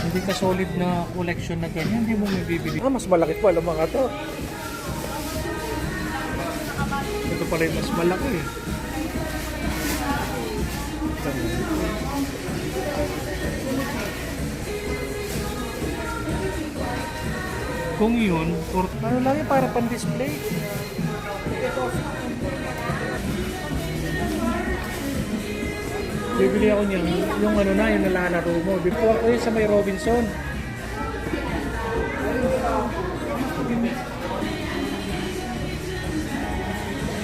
Hindi ka solid na collection na ganyan, hindi mo mabibili. Mas malaki pa alam mga to. Ito pala yung mas malaki eh. Kung yun, ano lang yun, para pan-display. Bibili ako niyan, yung ano na, yung nalalaro mo. Before ko yun sa may Robinson.